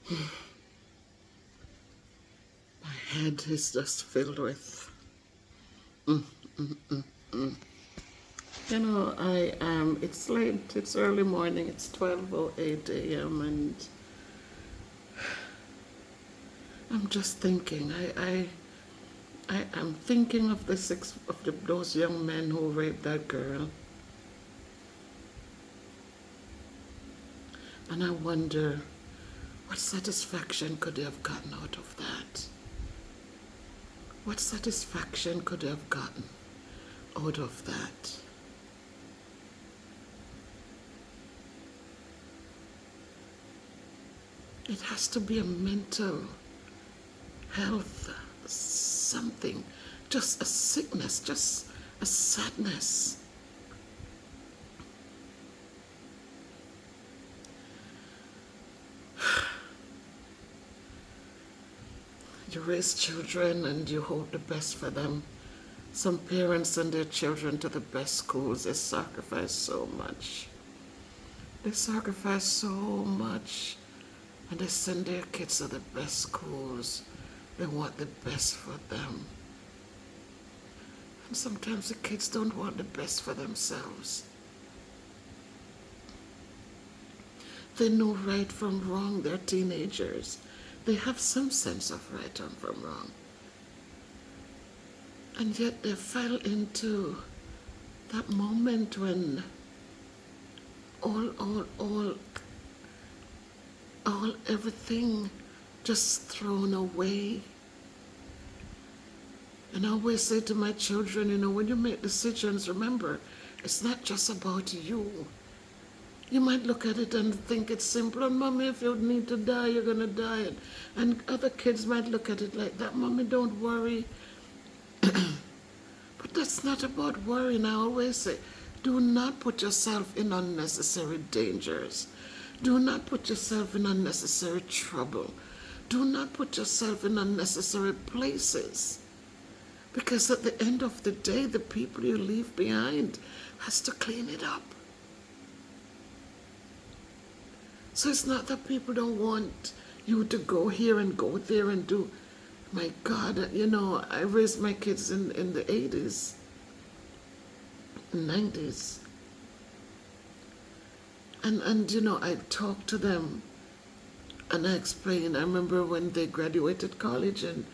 My head is just filled with. You know, I am. It's late. It's early morning. It's 12:08 a.m. and I'm just thinking. I am thinking of those young men who raped that girl, and I wonder what satisfaction could they have gotten out of that. What satisfaction could they have gotten out of that? It has to be a mental health, something, just a sickness, just a sadness. You raise children and you hope the best for them. Some parents send their children to the best schools. They sacrifice so much. They sacrifice so much. And they send their kids to the best schools. They want the best for them. And sometimes the kids don't want the best for themselves. They know right from wrong. They're teenagers. They have some sense of right and from wrong. And yet they fell into that moment when everything just thrown away. And I always say to my children, you know, when you make decisions, remember, it's not just about you. You might look at it and think it's simple, and Mommy, if you need to die, you're going to die. And other kids might look at it like that. Mommy, don't worry. But that's not about worrying. I always say, do not put yourself in unnecessary dangers. Do not put yourself in unnecessary trouble. Do not put yourself in unnecessary places. Because at the end of the day, the people you leave behind has to clean it up. So it's not that people don't want you to go here and go there and do. My God, you know, I raised my kids in the 80s, 90s. And you know, I talked to them and I explained. I remember when they graduated college, and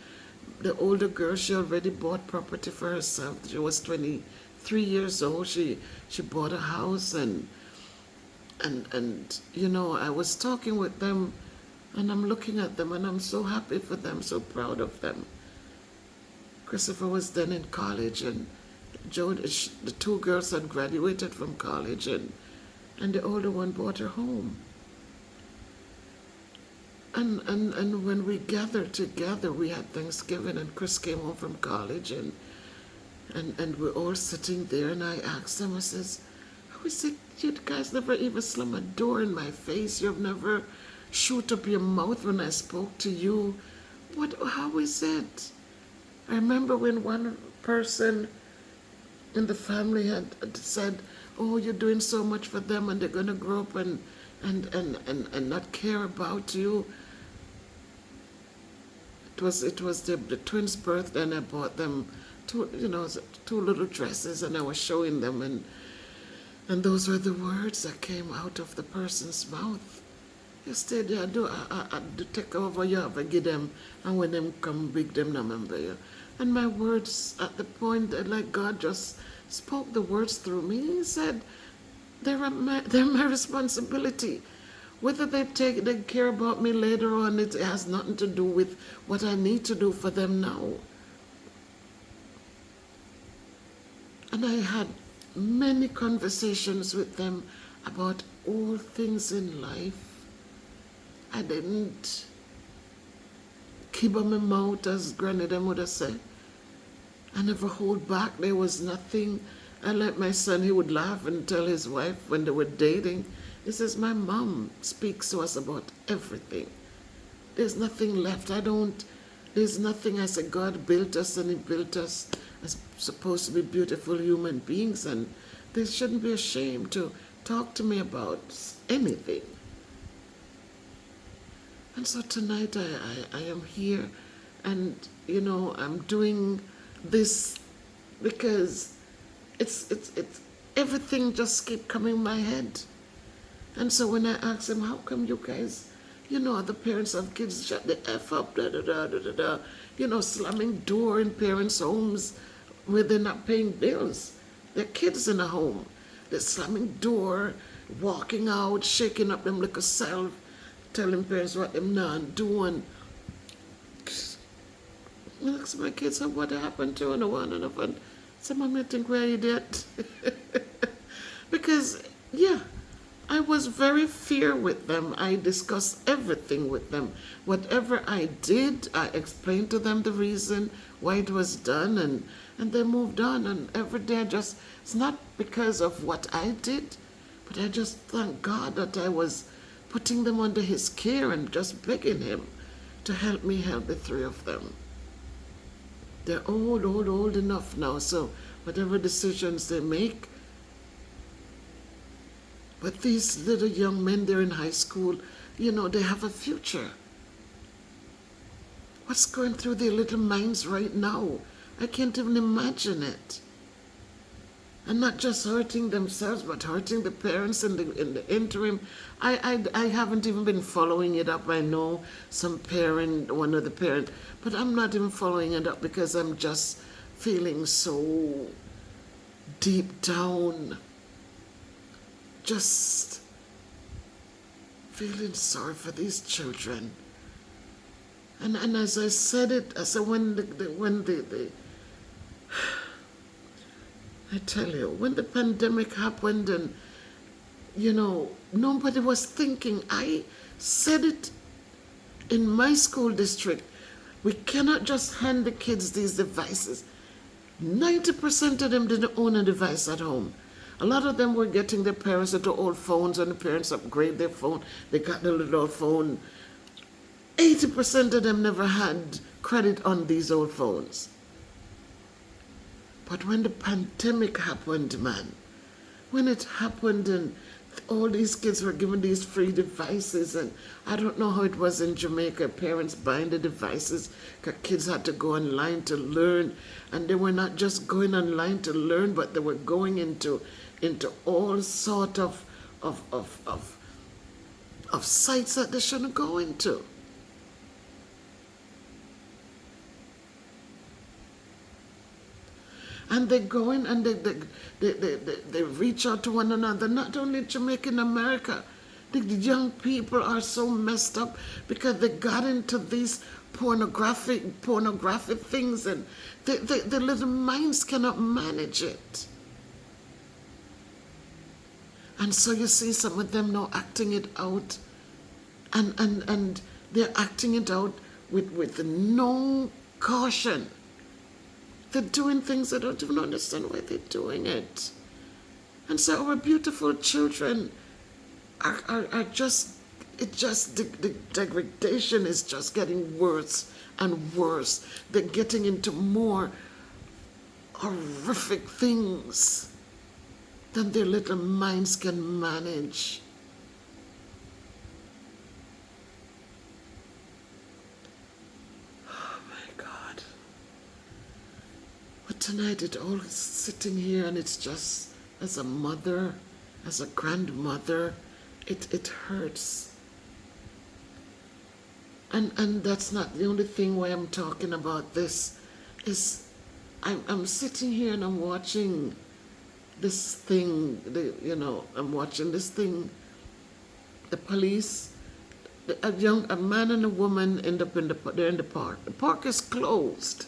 the older girl, she already bought property for herself. She was 23 years old. She bought a house, and you know, I was talking with them, and I'm looking at them, and I'm so happy for them, so proud of them. Christopher was then in college, and Joe, the two girls had graduated from college, and the older one bought her home. And when we gathered together, we had Thanksgiving, and Chris came home from college, and we're all sitting there, and I asked them, I says, how is it you guys never even slam a door in my face? You've never shoot up your mouth when I spoke to you. How is it? I remember when one person in the family had said, oh, you're doing so much for them, and they're going to grow up and not care about you. It was the twins' birthday, and I bought them two little dresses, and I was showing them, and those were the words that came out of the person's mouth. You stay there, I do take over you, have a give them, and when them come big, them not remember you. And my words at the point that like God just spoke the words through me. He said, they're my responsibility. Whether they care about me later on, it has nothing to do with what I need to do for them now. And I had many conversations with them about all things in life. I didn't keep on my mouth, as Granny them would have said. I never hold back. There was nothing. I let my son, he would laugh and tell his wife when they were dating, he says, my mom speaks to us about everything. There's nothing left. There's nothing. I said, God built us, and he built us as supposed to be beautiful human beings, and they shouldn't be ashamed to talk to me about anything. And so tonight I am here, and I'm doing this because it's everything just keep coming in my head. And so when I ask them, how come you guys, the parents of kids, shut the F up, da da da da da da, slamming door in parents' homes where they're not paying bills. Their kids in a home. They're slamming door, walking out, shaking up them like a self, telling parents what them not doing. I ask my kids, what happened to and one and one. So mommy think we're idiot. Because, yeah, I was very fair with them. I discussed everything with them. Whatever I did, I explained to them the reason why it was done, and they moved on. And every day it's not because of what I did, but I just thank God that I was putting them under his care and just begging him to help me help the three of them. They're old enough now, so whatever decisions they make. But these little young men, they're in high school, they have a future. What's going through their little minds right now? I can't even imagine it. And not just hurting themselves, but hurting the parents in the interim. I haven't even been following it up. I know one of the parent, but I'm not even following it up because I'm just feeling so deep down, just feeling sorry for these children. And as I said it, I said I tell you, when the pandemic happened and, nobody was thinking, I said it in my school district, we cannot just hand the kids these devices. 90% of them didn't own a device at home. A lot of them were getting their parents into old phones, and the parents upgrade their phone. They got the little old phone. 80% of them never had credit on these old phones. But when the pandemic happened, man, when it happened and all these kids were given these free devices, and I don't know how it was in Jamaica, parents buying the devices because kids had to go online to learn, and they were not just going online to learn, but they were going into all sort of sites that they shouldn't go into. And they go in and they reach out to one another, not only Jamaica and America. The young people are so messed up because they got into these pornographic things, and the little minds cannot manage it. And so you see some of them now acting it out, and they're acting it out with no caution. They're doing things they don't even understand why they're doing it. And so our beautiful children are just, the degradation is just getting worse and worse. They're getting into more horrific things than their little minds can manage. Tonight it all is sitting here, and it's just, as a mother, as a grandmother, it hurts. And that's not the only thing why I'm talking about this. Is I'm sitting here and I'm watching this thing, I'm watching this thing. The police, a man and a woman end up they're in the park. The park is closed.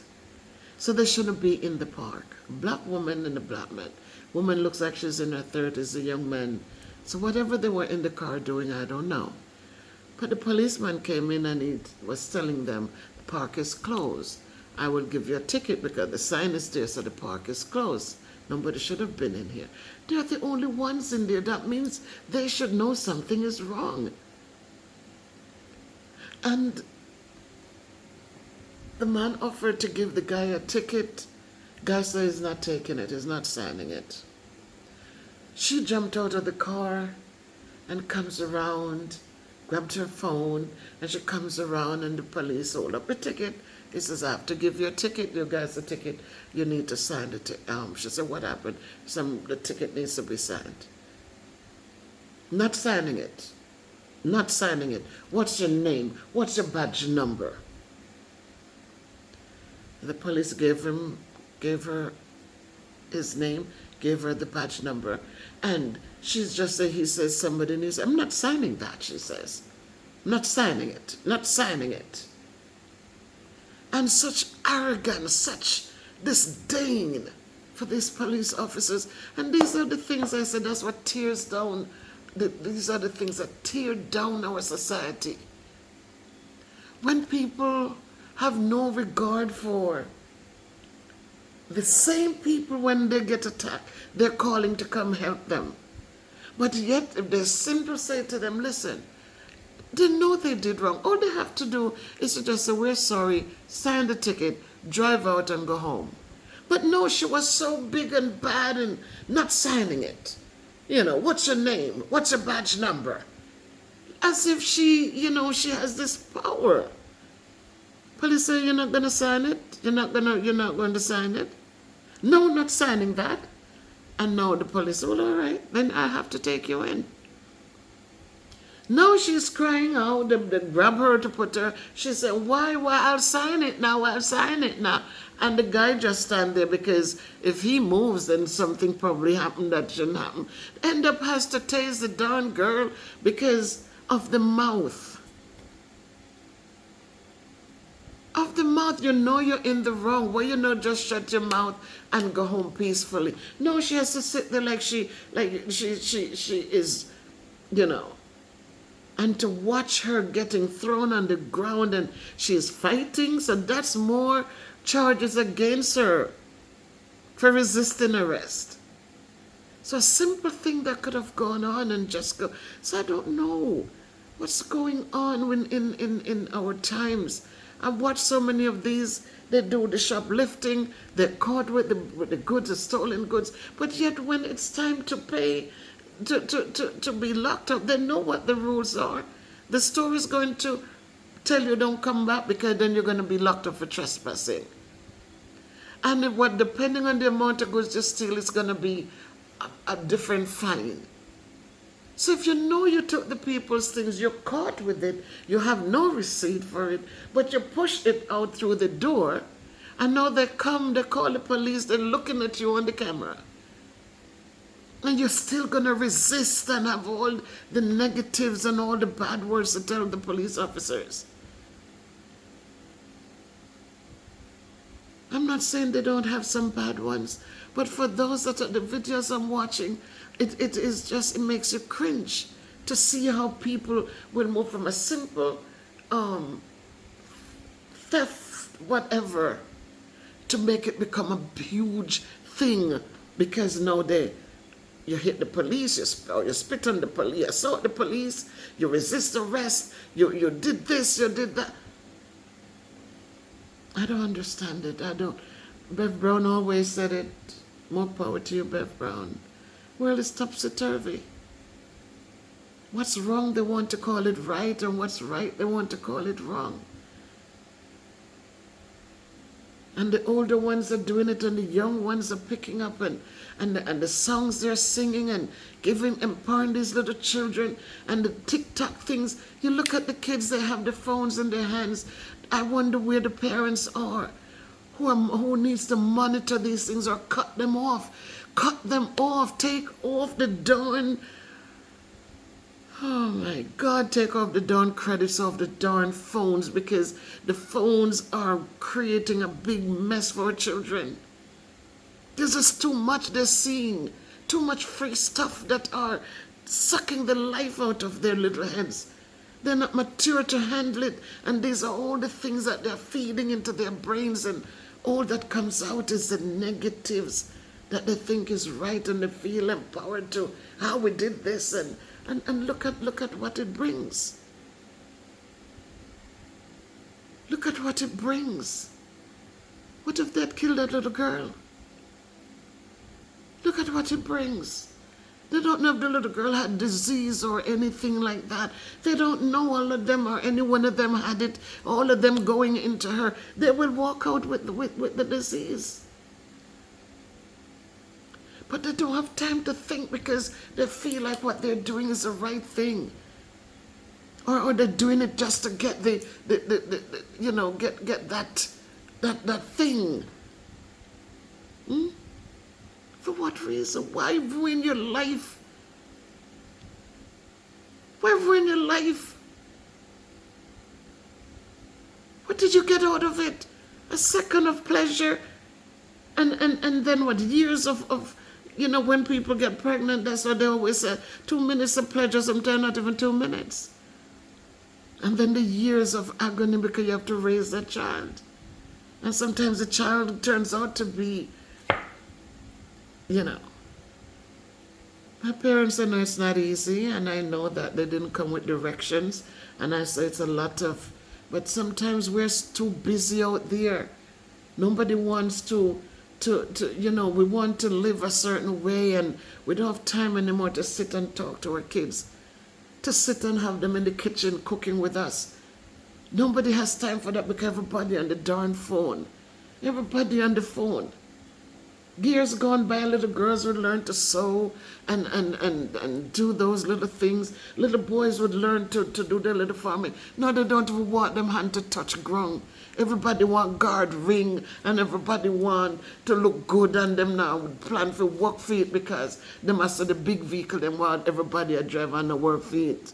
So they shouldn't be in the park. A black woman and a black man. Woman looks like she's in her 30s, a young man. So whatever they were in the car doing, I don't know. But the policeman came in and he was telling them, the park is closed. I will give you a ticket because the sign is there, so the park is closed. Nobody should have been in here. They're the only ones in there. That means they should know something is wrong. And the man offered to give the guy a ticket. Guy said he's not taking it, he's not signing it. She jumped out of the car and comes around grabbed her phone, and she comes around and the police hold up a ticket. He says, I have to give you a ticket. You guys a ticket. You need to sign the ticket. She said, what happened? The ticket needs to be signed. Not signing it. Not signing it. What's your name? What's your badge number? The police gave her his name, gave her the badge number, and she's just saying, he says, somebody needs, I'm not signing that, she says. I'm not signing it, not signing it. And such arrogance, such disdain for these police officers. And these are the things I said, that's what tears down, these are the things that tear down our society. When people have no regard for the same people, when they get attacked, they're calling to come help them. But yet, if they simply say to them, listen, they know they did wrong. All they have to do is to just say, we're sorry, sign the ticket, drive out and go home. But no, she was so big and bad and not signing it. What's your name? What's your badge number? As if she has this power. Police say, you're not going to sign it? You're not going to sign it? No, not signing that. And now the police say, well, all right, then I have to take you in. Now she's crying out. They grab her to put her. She said, why? I'll sign it now. I'll sign it now. And the guy just stand there because if he moves, then something probably happened that shouldn't happen. End up has to tase the darn girl because of the mouth. Of the mouth, you're in the wrong. Why just shut your mouth and go home peacefully? No, she has to sit there like she is, and to watch her getting thrown on the ground and she's fighting. So that's more charges against her for resisting arrest. So a simple thing that could have gone on and just go. So I don't know what's going on in our times. I've watched so many of these. They do the shoplifting. They're caught with the goods, the stolen goods. But yet when it's time to pay, to be locked up, they know what the rules are. The store is going to tell you don't come back because then you're going to be locked up for trespassing. And depending on the amount of goods you steal, it's going to be a different fine. So if you took the people's things, you're caught with it, you have no receipt for it, but you pushed it out through the door, and now they call the police, they're looking at you on the camera. And you're still going to resist and have all the negatives and all the bad words to tell the police officers. I'm not saying they don't have some bad ones, but for those that are the videos I'm watching, it makes you cringe to see how people will move from a simple theft, whatever, to make it become a huge thing because now you hit the police, you spit on the police, you assault the police, you resist arrest, you did this, you did that. I don't understand it. Bev Brown always said it. More power to you, Bev Brown. World is topsy-turvy. What's wrong, they want to call it right, and what's right, they want to call it wrong. And the older ones are doing it, and the young ones are picking up, and the songs they're singing and empowering these little children, and the TikTok things. You look at the kids, they have the phones in their hands. I wonder where the parents are, who needs to monitor these things or cut them off. Cut them off. Take off the darn, oh my God, take off the darn credits off the darn phones, because the phones are creating a big mess for our children. There's just too much they're seeing. Too much free stuff that are sucking the life out of their little heads. They're not mature to handle it, and these are all the things that they're feeding into their brains, and all that comes out is the negatives that they think is right, and they feel empowered to how we did this, and look at what it brings. Look at what it brings. What if they'd killed that little girl? Look at what it brings. They don't know if the little girl had disease or anything like that. They don't know all of them or any one of them had it, all of them going into her. They will walk out with the disease. But they don't have time to think because they feel like what they're doing is the right thing. Or they're doing it just to get the you know, get that thing. For what reason? Why ruin your life? Why ruin your life? What did you get out of it? A second of pleasure, and then what? Years of you know, when people get pregnant, that's what they always say, 2 minutes of pleasure, sometimes not even 2 minutes. And then the years of agony because you have to raise that child. And sometimes the child turns out to be, you know. My parents, I know it's not easy, and I know that they didn't come with directions, and I say it's a lot of, but sometimes we're too busy out there. Nobody wants to you know, we want to live a certain way, and we don't have time anymore to sit and talk to our kids, to sit and have them in the kitchen cooking with us. Nobody has time for that because everybody on the darn phone. Everybody on the phone. Years gone by, little girls would learn to sew and do those little things. Little boys would learn to do their little farming. No, they don't even want them hand to touch ground. Everybody want guard ring, and everybody want to look good on them now. Plan for work for it because they must have the big vehicle. They want everybody to drive on the work for it.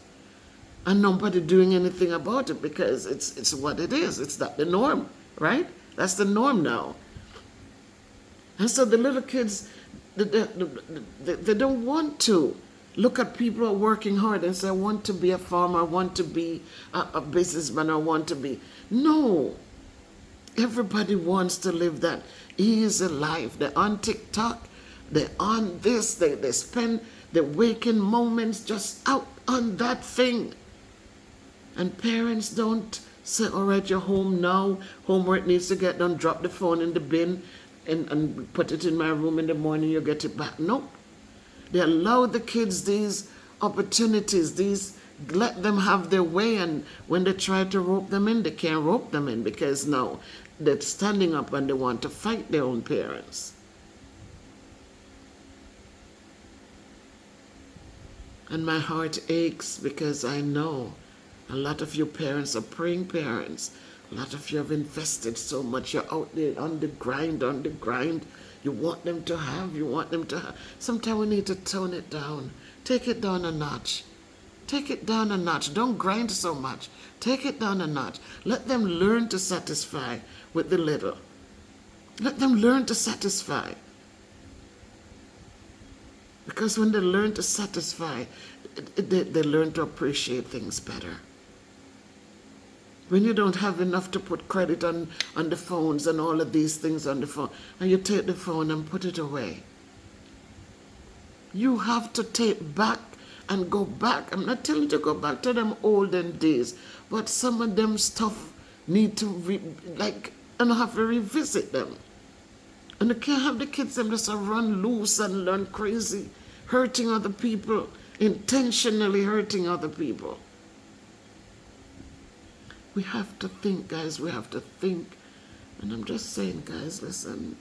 And nobody doing anything about it because it's what it is. It's not the norm, right? That's the norm now. And so the little kids, they don't want to look at people who are working hard and say, I want to be a farmer, I want to be a businessman, I want to be. No. Everybody wants to live that easy life. They're on TikTok, they're on this, they spend their waking moments just out on that thing. And parents don't say, all right, you're home now, homework needs to get done, drop the phone in the bin and put it in my room in the morning, you get it back. Nope. They allow the kids these opportunities, let them have their way, and when they try to rope them in, they can't rope them in because now they're standing up and they want to fight their own parents. And my heart aches because I know a lot of you parents are praying parents. A lot of you have invested so much. You're out there on the grind. You want them to have. Sometimes we need to tone it down. Take it down a notch. Don't grind so much. Take it down a notch. Let them learn to satisfy with the little. Let them learn to satisfy. Because when they learn to satisfy, they learn to appreciate things better. When you don't have enough to put credit on the phones and all of these things on the phone, and you take the phone and put it away. You have to take back and go back. I'm not telling you to go back to them olden days, but some of them stuff need to and have to revisit them. And you can't have the kids them just run loose and learn crazy, hurting other people, intentionally hurting other people. We have to think, guys, we have to think. And I'm just saying, guys, listen,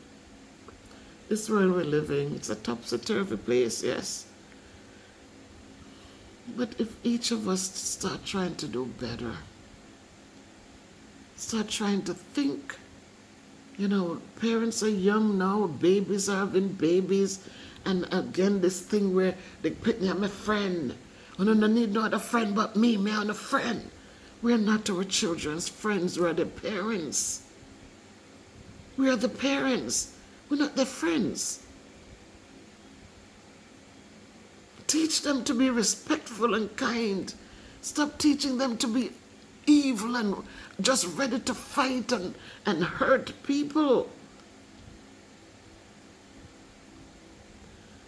this world we're living, it's a topsy-turvy place, yes. But if each of us start trying to do better, start trying to think, you know, parents are young now, babies are having babies, and again, this thing where they pick me, I'm a friend. I don't need no other friend but me I'm a friend. We're not our children's friends, we're the parents. We are the parents, we're not their friends. Teach them to be respectful and kind. Stop teaching them to be evil and just ready to fight and hurt people.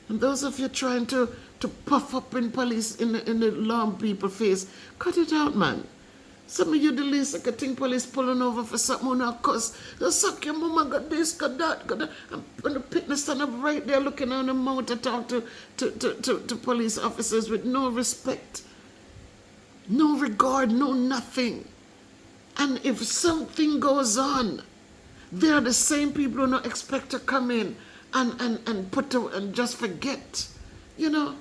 And those of you trying to puff up in police in the law people's face, cut it out, man. Some of you the least I could think police pulling over for something now cause they suck your mama got this, got that, got that. And when the pitness stand up right there looking on the mouth to talk to police officers with no respect, no regard, no nothing. And if something goes on, they're the same people who don't expect to come in and just forget. You know,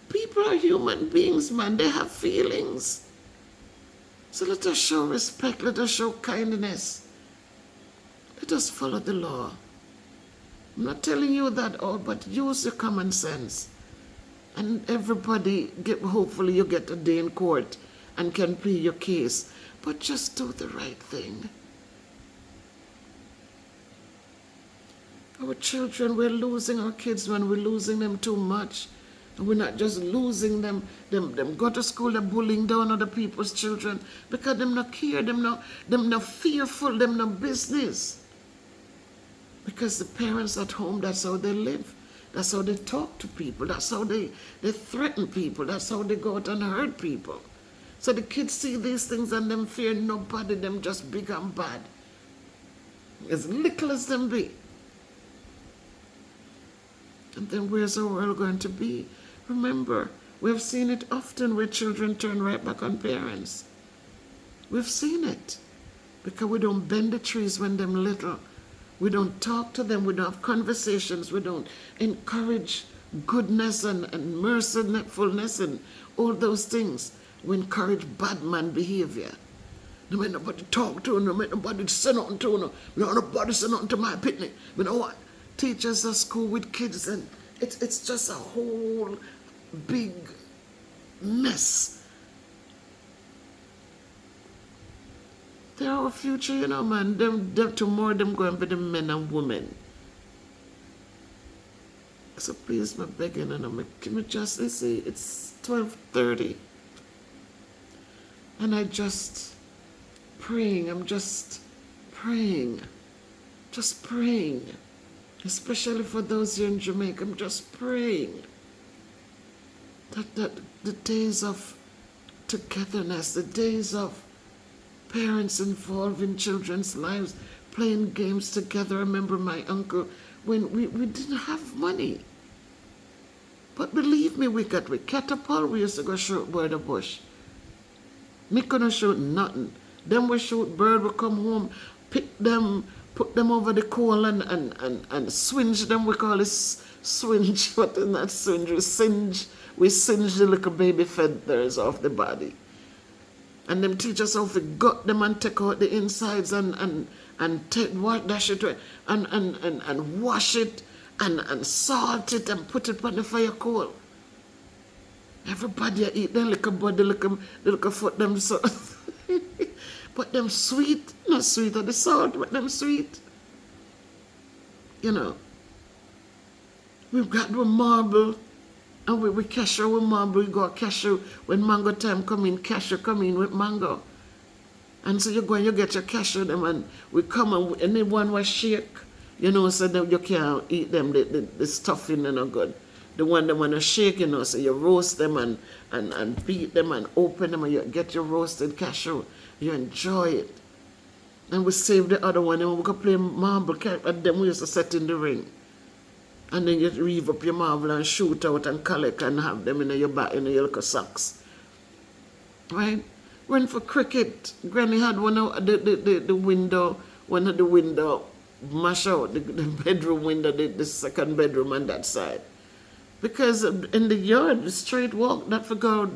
people are human beings, man. They have feelings. So let us show respect. Let us show kindness. Let us follow the law. I'm not telling you that all, but use your common sense. And everybody, hopefully you get a day in court and can plead your case. But just do the right thing. Our children, we're losing our kids when we're losing them too much. And we're not just losing them go to school, they're bullying down other people's children because them not care, them not fearful, them not business. Because the parents at home, that's how they live. That's how they talk to people. That's how they threaten people. That's how they go out and hurt people. So the kids see these things and them fear nobody, them just big and bad. As little as them be. And then where's our world going to be? Remember, we've seen it often where children turn right back on parents. We've seen it. Because we don't bend the trees when they're little. We don't talk to them. We don't have conversations. We don't encourage goodness and mercifulness and all those things. We encourage bad man behavior. No make nobody talk to, no make nobody say nothing to, no nobody say nothing to my picnic. You know what? Teachers at school with kids, and it's just a whole big mess. They're our future, you know, man. Them tomorrow, them going to be the men and women. So please, I'm begging, and can we just, let's see, it's 12:30. And I just praying, I'm just praying. Especially for those here in Jamaica, I'm just praying that the days of togetherness, the days of parents involved in children's lives, playing games together. I remember my uncle, when we didn't have money. But believe me, we catapult, we used to go shoot by the bush. Me couldn't shoot nothing. Then we shoot bird, we come home, pick them, put them over the coal and swinge them. We call it swinge. What is that swinge? We singe the little baby feathers off the body. And them teach us how to gut them and take out the insides and dash it away and wash it and salt it and put it on the fire coal. Everybody eat them little body, little foot, them so. But them sweet, not sweet of the salt, but them sweet. You know. We've got the marble, and we cashew with marble. We go cashew when mango time come in, cashew come in with mango. And so you go and you get your cashew them, and we come and anyone was shake, you know, so that you can't eat them, the stuffing and no good. The one that want to shake, you know, so you roast them and beat them and open them and you get your roasted cashew. You enjoy it. And we save the other one and we could play marble, and then we used to set in the ring. And then you reeve up your marble and shoot out and collect and have them in your back, in your little socks. Right? Went for cricket. Granny had one of the window, one of the window mash out, the bedroom window, the second bedroom on that side. Because in the yard, the straight walk, that we go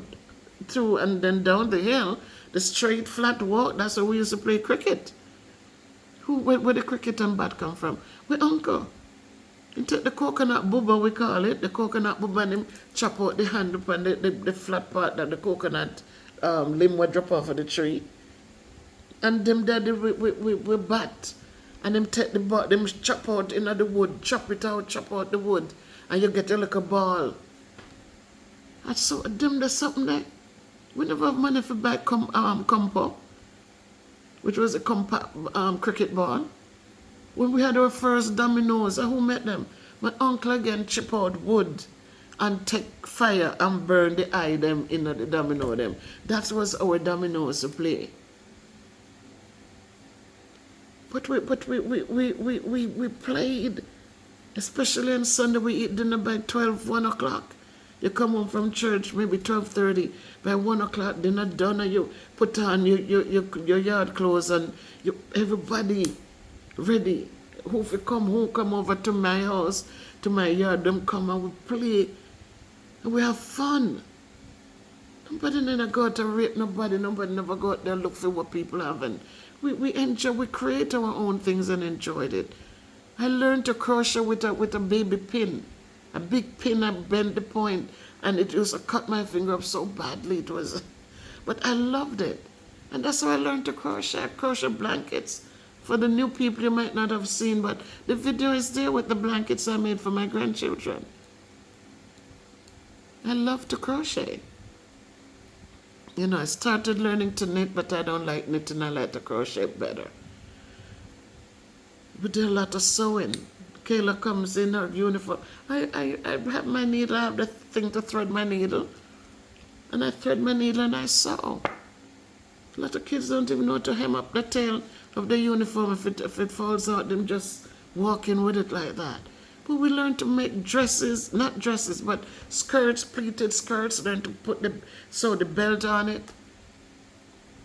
through and then down the hill, the straight flat walk, that's where we used to play cricket. Where the cricket and bat come from? My uncle. He take the coconut bubba, we call it, the coconut bubba, and him chop out the handle and the flat part that the coconut limb would drop off of the tree. And them daddy we bat. And them take the bat, them chop out in the wood, chop it out, chop out the wood. And you get a little ball. And so them there's something there. We never have money for buy compo, which was a cricket ball. When we had our first dominoes, who made them? My uncle again chip out wood and take fire and burn the eye them in the domino them. That was our dominoes to play. But we played. Especially on Sunday, we eat dinner by 12, 1 o'clock. You come home from church, maybe 12:30. By 1 o'clock, dinner done, and you put on your yard clothes, and everybody ready. Who come over to my house, to my yard, them come and we play. And we have fun. Nobody never go out to rape nobody. Nobody never go out there look for what people have. And we enjoy, we create our own things and enjoyed it. I learned to crochet with a baby pin. A big pin, I bent the point, and it used to cut my finger up so badly. It was, but I loved it. And that's how I learned to crochet. I crochet blankets. For the new people you might not have seen, but the video is there with the blankets I made for my grandchildren. I love to crochet. You know, I started learning to knit, but I don't like knitting. I like to crochet better. We do a lot of sewing. Kayla comes in her uniform. I have my needle. I have the thing to thread my needle. And I thread my needle and I sew. A lot of kids don't even know how to hem up the tail of the uniform. If it falls out, them just walking with it like that. But we learn to make dresses, not dresses, but skirts, pleated skirts. Learn to sew the belt on it.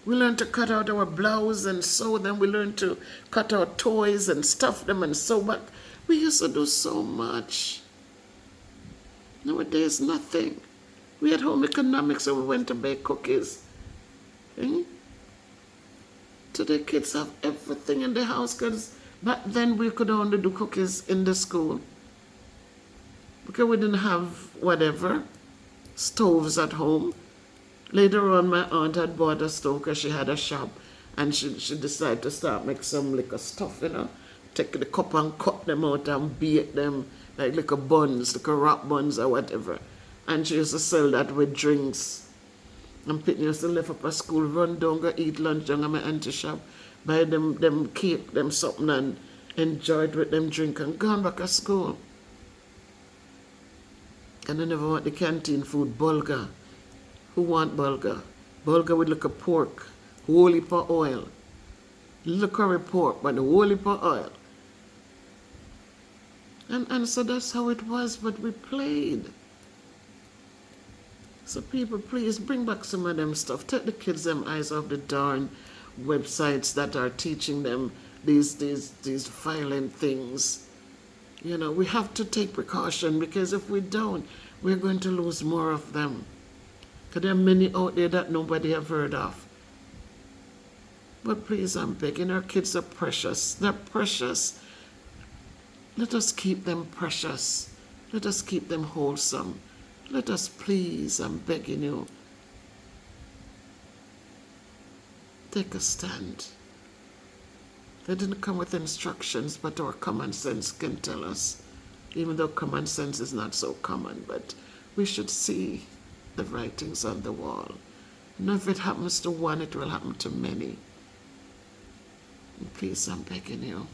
We learn to cut out our blouse and sew them. We learn to cut out toys and stuff them and sew back. We used to do so much. Nowadays, nothing. We had home economics, so we went to bake cookies. Today, kids have everything in the house, because back then we could only do cookies in the school. Because we didn't have whatever, stoves at home. Later on, my aunt had bought a stove because she had a shop, and she decided to start make some liquor stuff, you know. Take the cup and cut them out and bake them like little buns, little wrap buns or whatever. And she used to sell that with drinks. And Pitney used to live up at school, run down, go eat lunch down at my auntie shop, buy them cake, them something, and enjoy it with them drink and gone back to school. And I never want the canteen food, bulgur. Who want bulgur? Bulgur with little pork, whole heap of oil. Little curry pork, but the whole heap of oil. And so that's how it was, but we played. So people, please bring back some of them stuff. Take the kids them eyes off the darn websites that are teaching them these violent things. You know, we have to take precaution, because if we don't, we're going to lose more of them. Because there are many out there that nobody have heard of. But please, I'm begging, our kids are precious. They're precious. Let us keep them precious. Let us keep them wholesome. Let us please, I'm begging you, take a stand. They didn't come with instructions, but our common sense can tell us, even though common sense is not so common, but we should see the writings on the wall. And if it happens to one, it will happen to many. And please, I'm begging you.